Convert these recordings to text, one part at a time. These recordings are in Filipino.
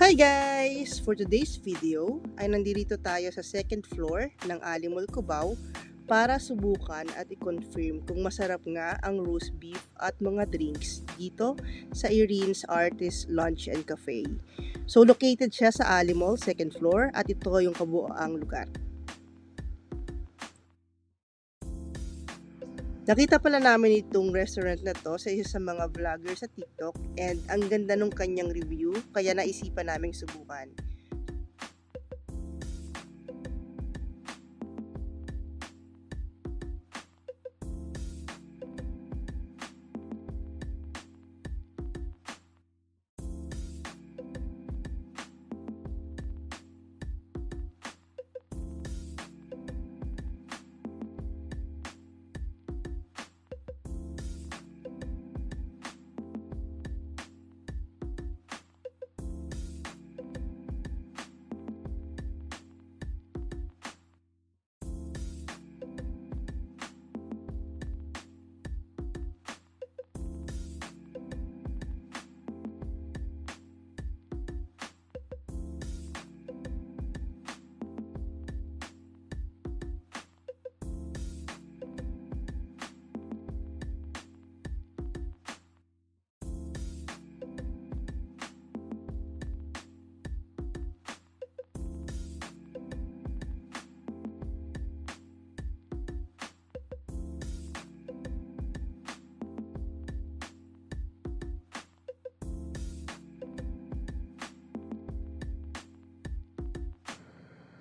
Hi guys! For today's video ay nandito tayo sa second floor ng Alimol Cubao para subukan at i-confirm kung masarap nga ang roast beef at mga drinks dito sa Irene's Artist Lunch and Cafe. So located siya sa Alimol, second floor, at ito yung kabuoang lugar. Nakita pala namin itong restaurant na to sa isa sa mga vlogger sa TikTok and ang ganda nung kanyang review kaya naisipan naming subukan.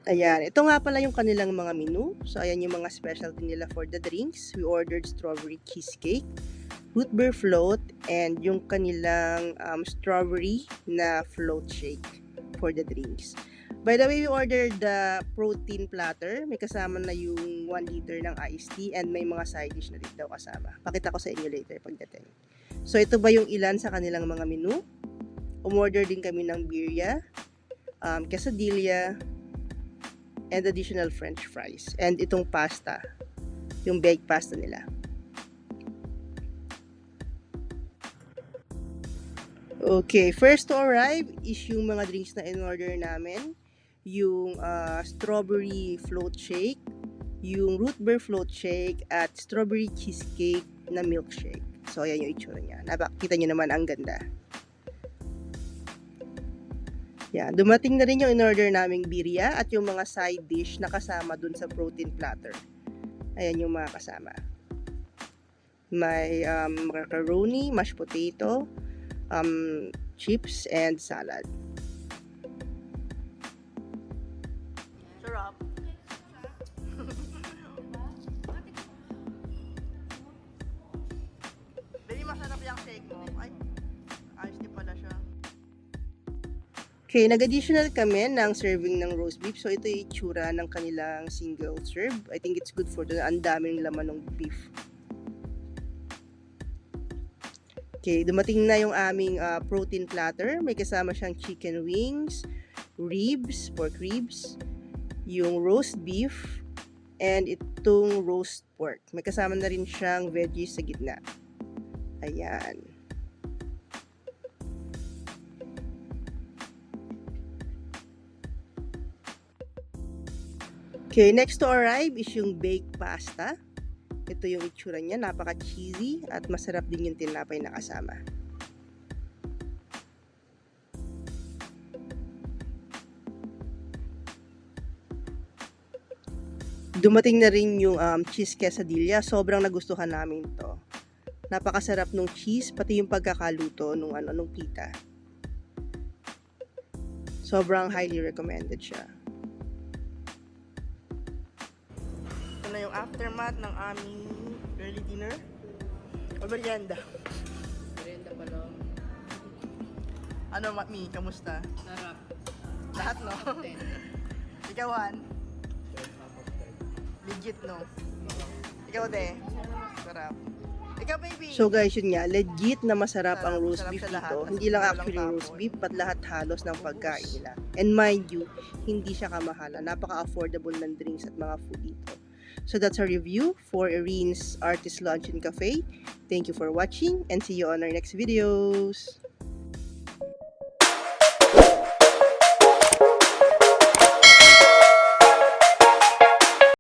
Ayan, ito nga pala yung kanilang mga menu. So, ayan yung mga specialty nila for the drinks. We ordered strawberry cheesecake, root beer float, and yung kanilang strawberry na float shake for the drinks. By the way, we ordered the protein platter. May kasama na yung 1 liter ng iced tea and may mga side dish na din daw kasama. Pakita ko sa inyo later pagdating. So, ito ba yung ilan sa kanilang mga menu? Umorder din kami ng birria, quesadilla, and additional french fries. And itong pasta, yung baked pasta nila. Okay, first to arrive is yung mga drinks na in-order namin. Yung strawberry float shake, yung root beer float shake, at strawberry cheesecake na milkshake. So, ayan yung itsura niya. Nakita nyo naman, ang ganda. Yan, dumating na rin yung in-order naming birria at yung mga side dish na kasama dun sa protein platter. Ayan yung mga kasama. May macaroni, mashed potato, chips, and salad. Sarap. Baby, masarap yung shake mo. Ay, ayos din pala siya. Okay, nag-additional kami ng serving ng roast beef. So, ito yung itsura ng kanilang single serve. I think it's good for the ang daming laman ng beef. Okay, dumating na yung aming protein platter. May kasama siyang chicken wings, ribs, pork ribs, yung roast beef, and itong roast pork. May kasama na rin siyang veggies sa gitna. Ayan. Okay, next to arrive is yung baked pasta. Ito yung itsura niya, napaka-cheesy at masarap din yung tinapay na kasama. Dumating na rin yung cheese quesadilla. Sobrang nagustuhan namin to. Napakasarap nung cheese, pati yung pagkakaluto nung pita. Sobrang highly recommended siya. Na yung aftermath ng aming early dinner o merienda. Merienda pa lang. Ano, Mi? Kamusta? Sarap. Lahat, no? 10. Ikaw, Han? Legit, no? Ikaw, De? Sarap. Ikaw, baby? So, guys, yun nga. Legit na masarap ang roast beef dito. Hindi lang actually roast beef, but lahat halos ng pagkain nila. And mind you, hindi siya kamahala. Napaka-affordable ng drinks at mga food dito. So that's our review for Irene's Artist Lunch and Cafe. Thank you for watching and see you on our next videos.